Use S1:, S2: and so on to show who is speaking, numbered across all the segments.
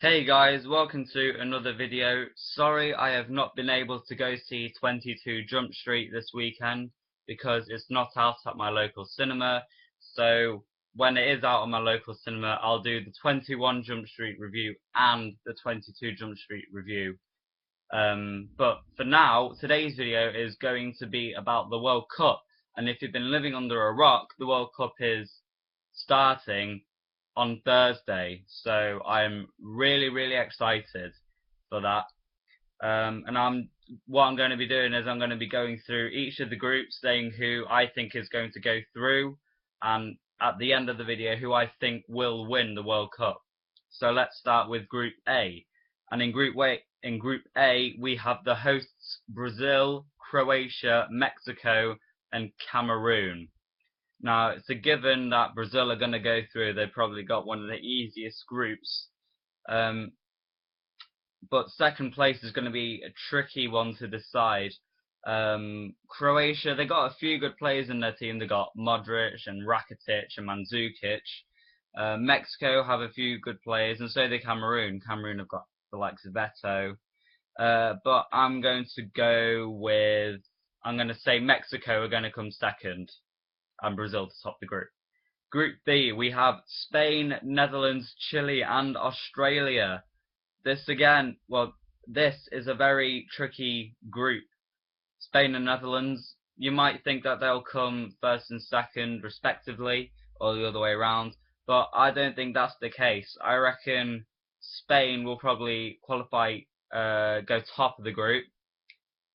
S1: Hey guys, welcome to another video. Sorry I have not been able to go see 22 Jump Street this weekend because it's not out at my local cinema. So when it is out at my local cinema, I'll do the 21 Jump Street review and the 22 Jump Street review. But for now, today's video is going to be about the World Cup. And if you've been living under a rock, the World Cup is starting on Thursday, so I'm really excited for that. And what I'm going to be doing is I'm going to be going through each of the groups, saying who I think is going to go through, and at the end of the video, who I think will win the World Cup. So let's start with Group A, and in Group A we have the hosts Brazil, Croatia, Mexico, and Cameroon. Now, it's a given that Brazil are going to go through. They've probably got one of the easiest groups. But second place is going to be a tricky one to decide. Croatia, they got a few good players in their team. They got Modric and Rakitic and Mandzukic. Mexico have a few good players, and so do Cameroon. Cameroon have got the likes of Beto. But I'm going to say Mexico are going to come second, and Brazil to top the group. Group B, we have Spain, Netherlands, Chile, and Australia. This is a very tricky group. Spain and Netherlands, you might think that they'll come first and second respectively, or the other way around, but I don't think that's the case. I reckon Spain will probably qualify, go top of the group,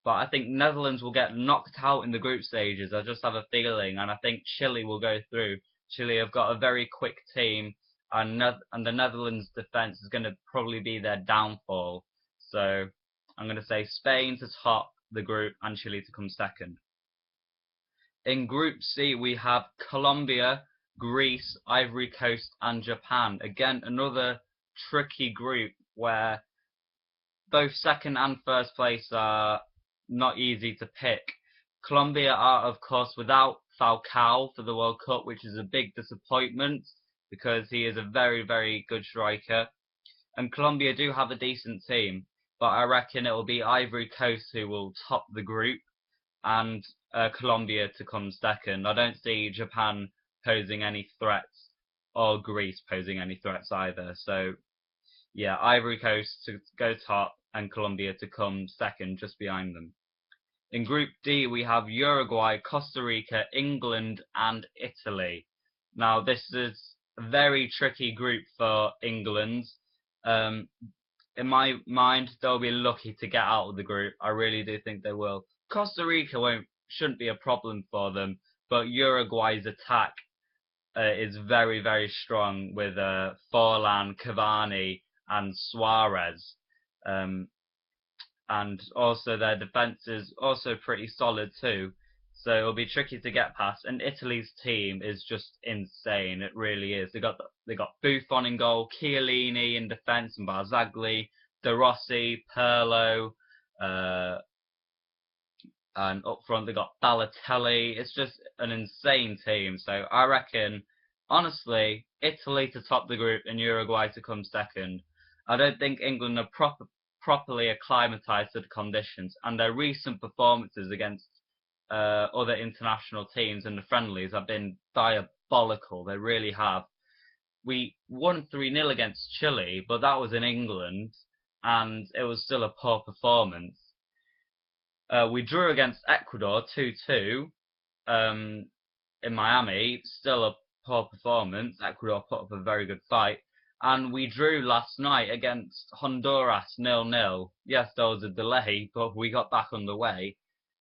S1: but I think Netherlands will get knocked out in the group stages. I just have a feeling, and I think Chile will go through. Chile have got a very quick team, and the Netherlands defence is going to probably be their downfall. So I'm going to say Spain to top the group and Chile to come second. In Group C, we have Colombia, Greece, Ivory Coast, and Japan. Again, another tricky group where both second and first place are not easy to pick. Colombia are, of course, without Falcao for the World Cup, which is a big disappointment because he is a very good striker. And Colombia do have a decent team, but I reckon it will be Ivory Coast who will top the group and Colombia to come second. I don't see Japan posing any threats or Greece posing any threats either. So yeah, Ivory Coast to go top and Colombia to come second just behind them. In Group D, we have Uruguay, Costa Rica, England, and Italy. Now, this is a very tricky group for England. In my mind, they'll be lucky to get out of the group. I really do think they will. Costa Rica shouldn't be a problem for them, but Uruguay's attack is very strong with Forlan, Cavani, and Suarez. And also their defence is also pretty solid too. So it'll be tricky to get past. And Italy's team is just insane. It really is. They got Buffon in goal, Chiellini in defence, and Barzagli, De Rossi, Pirlo, and up front they got Balotelli. It's just an insane team. So I reckon, honestly, Italy to top the group and Uruguay to come second. I don't think England are properly acclimatized to the conditions, and their recent performances against other international teams and the friendlies have been diabolical. They really have. We won 3-0 against Chile, but that was in England, and it was still a poor performance. We drew against Ecuador 2-2 in Miami, still a poor performance. Ecuador put up a very good fight. And we drew last night against Honduras 0-0. Yes, there was a delay, but we got back on the way.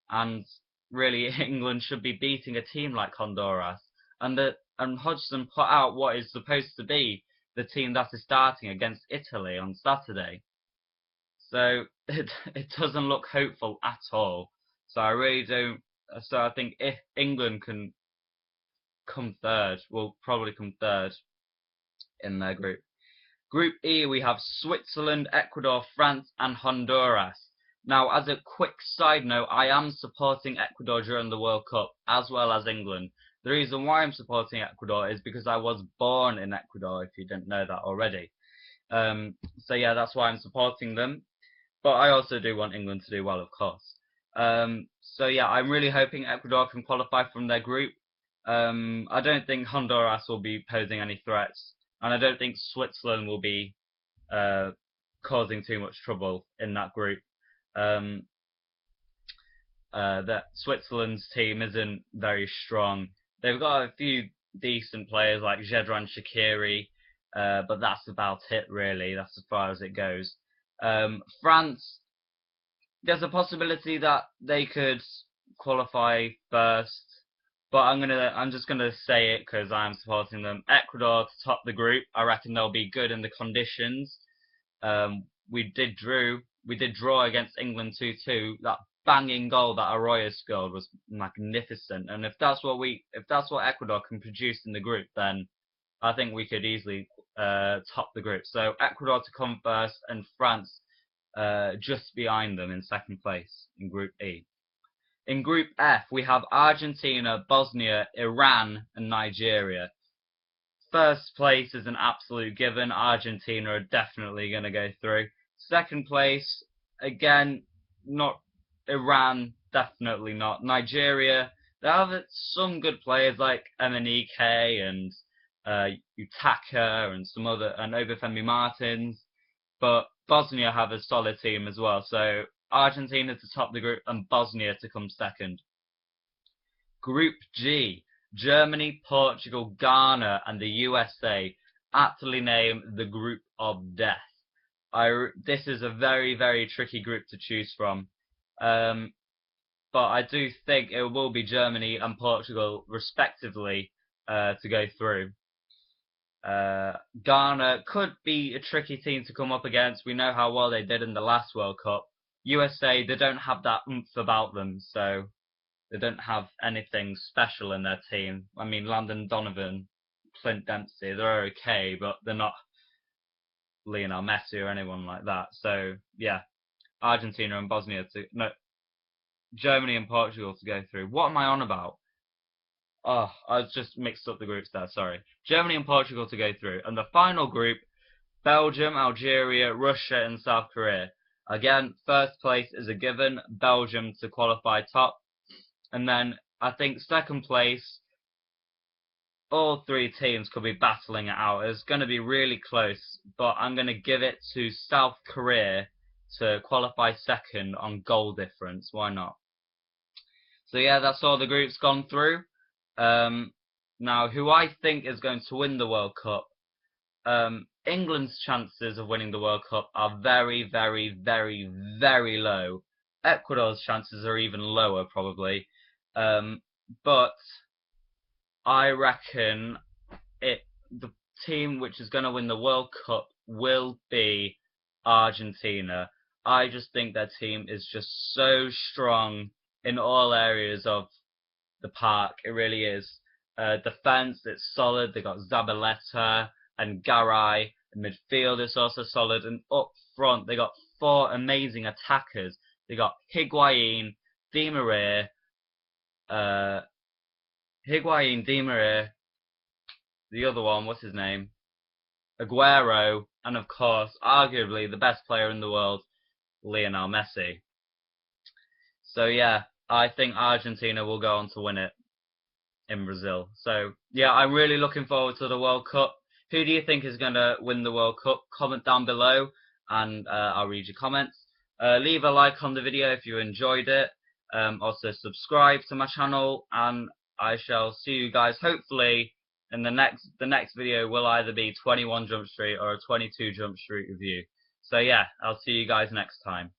S1: And really, England should be beating a team like Honduras. And Hodgson put out what is supposed to be the team that is starting against Italy on Saturday. So it doesn't look hopeful at all. So I really don't. So I think if England can come third, will probably come third in their group. Group E, we have Switzerland, Ecuador, France, and Honduras. Now, as a quick side note, I am supporting Ecuador during the World Cup, as well as England. The reason why I'm supporting Ecuador is because I was born in Ecuador, if you didn't know that already. So yeah, that's why I'm supporting them. But I also do want England to do well, of course. So yeah, I'm really hoping Ecuador can qualify from their group. I don't think Honduras will be posing any threats, and I don't think Switzerland will be causing too much trouble in that group. That Switzerland's team isn't very strong. They've got a few decent players like Xherdan Shaqiri, but that's about it really. That's as far as it goes. France, there's a possibility that they could qualify first, but I'm just gonna say it because I'm supporting them. Ecuador to top the group. I reckon they'll be good in the conditions. We did draw against England 2-2. That banging goal that Arroyo scored was magnificent. And if that's what Ecuador can produce in the group, then I think we could easily top the group. So Ecuador to come first, and France just behind them in second place in Group E. In Group F, we have Argentina, Bosnia, Iran, and Nigeria. First place is an absolute given. Argentina are definitely going to go through. Second place, again, not Iran, definitely not. Nigeria, they have some good players like Emenike and Utaka and some other, and Obafemi Martins, but Bosnia have a solid team as well. So Argentina to top the group and Bosnia to come second. Group G, Germany, Portugal, Ghana, and the USA, aptly named the Group of Death. This is a very, very tricky group to choose from. But I do think it will be Germany and Portugal, respectively, to go through. Ghana could be a tricky team to come up against. We know how well they did in the last World Cup. USA, they don't have that oomph about them, so they don't have anything special in their team. I mean, Landon Donovan, Clint Dempsey, they're okay, but they're not Lionel Messi or anyone like that. So, yeah, Argentina and Germany and Portugal to go through. What am I on about? Oh, I just mixed up the groups there, sorry. Germany and Portugal to go through. And the final group, Belgium, Algeria, Russia, and South Korea. Again, first place is a given. Belgium to qualify top. And then I think second place, all three teams could be battling it out. It's going to be really close, but I'm going to give it to South Korea to qualify second on goal difference. Why not? So yeah, that's all the groups gone through. Now, who I think is going to win the World Cup, England's chances of winning the World Cup are very, very, very, very low. Ecuador's chances are even lower, probably. But I reckon the team which is going to win the World Cup will be Argentina. I just think their team is just so strong in all areas of the park. It really is. Defense, it's solid. They got Zabaleta and Garay. Midfield is also solid, and up front they got four amazing attackers. They got Higuain, Di Maria, the other one, what's his name? Aguero, and of course, arguably the best player in the world, Lionel Messi. So yeah, I think Argentina will go on to win it in Brazil. So yeah, I'm really looking forward to the World Cup. Who do you think is going to win the World Cup? Comment down below and I'll read your comments. Leave a like on the video if you enjoyed it. Also subscribe to my channel, and I shall see you guys hopefully in the next video. Will either be 21 Jump Street or a 22 Jump Street review. So yeah, I'll see you guys next time.